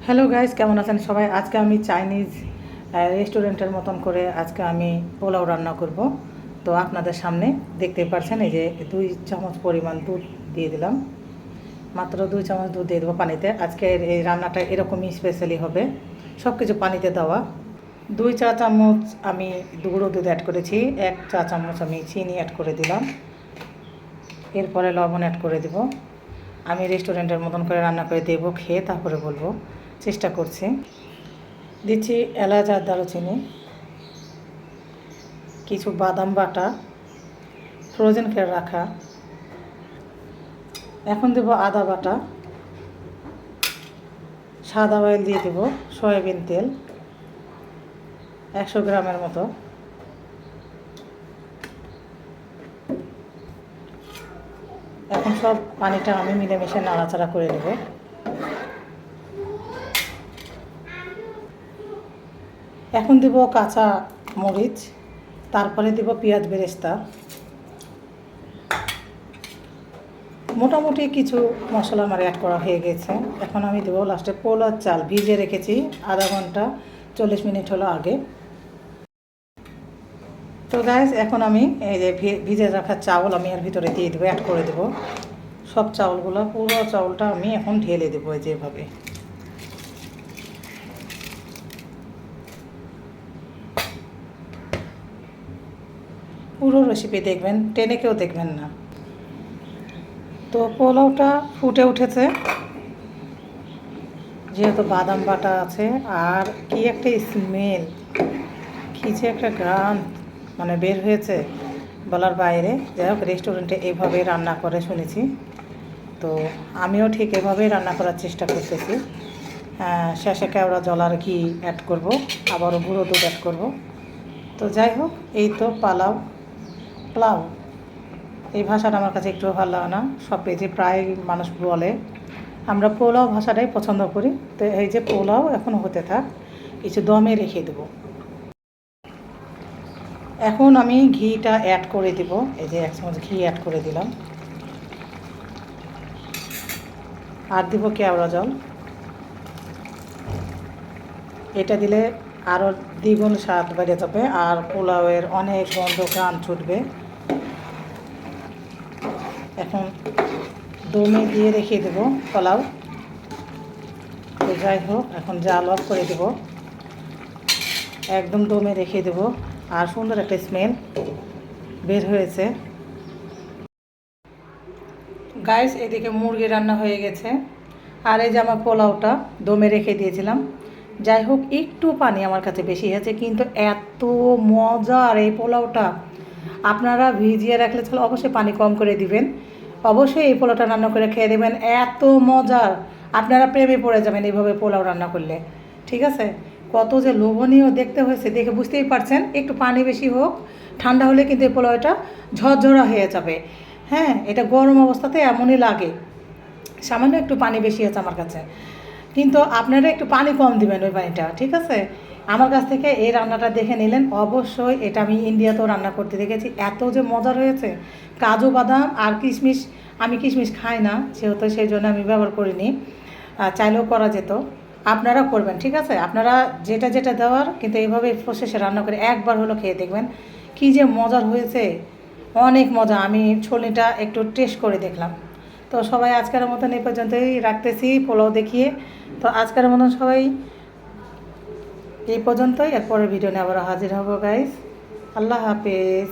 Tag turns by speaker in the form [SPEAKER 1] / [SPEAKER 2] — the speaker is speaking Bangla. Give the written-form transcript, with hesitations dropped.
[SPEAKER 1] হ্যালো গাইস, কেমন আছেন সবাই? আজকে আমি চাইনিজ রেস্টুরেন্টের মতন করে আজকে আমি পোলাও রান্না করব। তো আপনাদের সামনে দেখতে পাচ্ছেন, এই যে 2 চামচ পরিমাণ দুধ দিয়ে দিলাম। মাত্র 2 চামচ দুধ দিয়ে দেবো পানিতে। আজকের এই রান্নাটা এরকমই স্পেশালি হবে, সব কিছু পানিতে দেওয়া। 2 চা চামচ আমি গুঁড়ো দুধ অ্যাড করেছি, 1 চা চামচ আমি চিনি অ্যাড করে দিলাম, এরপরে লবণ অ্যাড করে দেব। আমি রেস্টুরেন্টের মতন করে রান্না করে দেবো, খেয়ে তারপরে বলবো। চেষ্টা করছি। দিচ্ছি এলাচ আর দারুচিনি, কিছু বাদাম বাটা ফ্রোজেন করে রাখা। এখন দেবো আদা বাটা, সাদা অয়েল দিয়ে দেবো, সয়াবিন তেল 100 গ্রামের মতো। এখন সব পানিটা আমি মিলেমিশে নাড়াচাড়া করে নেব। এখন দেব কাঁচা মরিচ, তারপরে দেব পেঁয়াজ বেরেস্তা। মোটামুটি কিছু মশলা আমার অ্যাড করা হয়ে গেছে। এখন আমি দেবো লাস্টে পোলার চাল, ভিজে রেখেছি আধা ঘন্টা 40 মিনিট হলো আগে। তো গাইস, এখন আমি এই যে ভিজে রাখা চাউল আমি এর ভিতরে দিয়ে দেবো, অ্যাড করে দেবো সব চাউলগুলো। পুরো চাউলটা আমি এখন ঢেলে দেবো যেভাবে। পুরো রেসিপি দেখবেন, টেনে কেউ দেখবেন না। তো পোলাওটা ফুটে উঠেছে, যেহেতু বাদাম বাটা আছে। আর কি একটা স্মেল, কী যে একটা ঘ্রাণ মানে বের হয়েছে বলার বাইরে। যাই হোক, রেস্টুরেন্টে এইভাবে রান্না করে শুনেছি, তো আমিও ঠিক এভাবেই রান্না করার চেষ্টা করতেছি। শেষে কেওড়া জল আর ঘি অ্যাড করব, আবারও গুঁড়ো দুধ অ্যাড করব। তো যাই হোক, এই তো পোলাও। এই ভাষাটা আমার কাছে একটু ভালো লাগে না, সব পেজে প্রায় মানুষ বলে। আমরা পোলাও ভাষাটাই পছন্দ করি। তো এই যে পোলাও এখন হতে থাক, কিছু দমে রেখে দেবো। এখন আমি ঘিটা অ্যাড করে দিব, এই যে 1 চামচ ঘি অ্যাড করে দিলাম। আর দিব কেওড়া জল, এটা দিলে আরও দ্বিগুণ স্বাদ বেড়ে যাবে, আর পোলাওয়ের অনেক গন্ধ ঘ্রাণ ছুটবে। এখন দমে দিয়ে রেখে দেবো পোলাও। তো যাই হোক, এখন জাল অফ করে দেব, একদম দমে রেখে দেব। আর সুন্দর একটা স্মেল বের হয়েছে। গাইস, এদিকে মুরগি রান্না হয়ে গেছে, আর এই যে আমার পোলাওটা দমে রেখে দিয়েছিলাম। যাই হোক, একটু পানি আমার কাছে বেশি হয়েছে, কিন্তু এত মজার এই পোলাওটা। আপনারা ভিজিয়ে রাখলে তাহলে অবশ্যই পানি কম করে দিবেন। অবশ্যই এই পোলাওটা রান্না করে খেয়ে দেবেন, এত মজার। আপনারা প্রেমে পড়ে যাবেন এইভাবে পোলাও রান্না করলে। ঠিক আছে, কত যে লোভনীয় দেখতে হয়েছে, দেখে বুঝতেই পারছেন। একটু পানি বেশি হোক, ঠান্ডা হলে কিন্তু এই পোলাওটা ঝরঝরা হয়ে যাবে। হ্যাঁ, এটা গরম অবস্থাতে এমনই লাগে। সামান্য একটু পানি বেশি আছে আমার কাছে, কিন্তু আপনারা একটু পানি কম দিবেন ওই পানিটা। ঠিক আছে, আমার কাছ থেকে এই রান্নাটা দেখে নিলেন। অবশ্যই এটা আমি ইন্ডিয়াতেও রান্না করতে দেখেছি, এত যে মজার হয়েছে। কাজু বাদাম আর কিশমিশ, আমি কিশমিশ খাই না, সেহেতু সেই জন্য আমি ব্যবহার করিনি। চাইলেও করা যেত, আপনারা করবেন। ঠিক আছে, আপনারা যেটা যেটা দেওয়ার, কিন্তু এইভাবে প্রসেসে রান্না করে একবার হলো খেয়ে দেখবেন, কী যে মজার হয়েছে, অনেক মজা। আমি ছলিটা একটু টেস্ট করে দেখলাম। তো সবাই আজকের মতন এই পর্যন্তই রাখতেছি পোলাও দেখিয়ে। তো আজকের মতন সবাই এই পর্যন্তই, এরপরে ভিডিও নিয়ে আবার হাজির হব গাইস। আল্লাহ হাফেজ।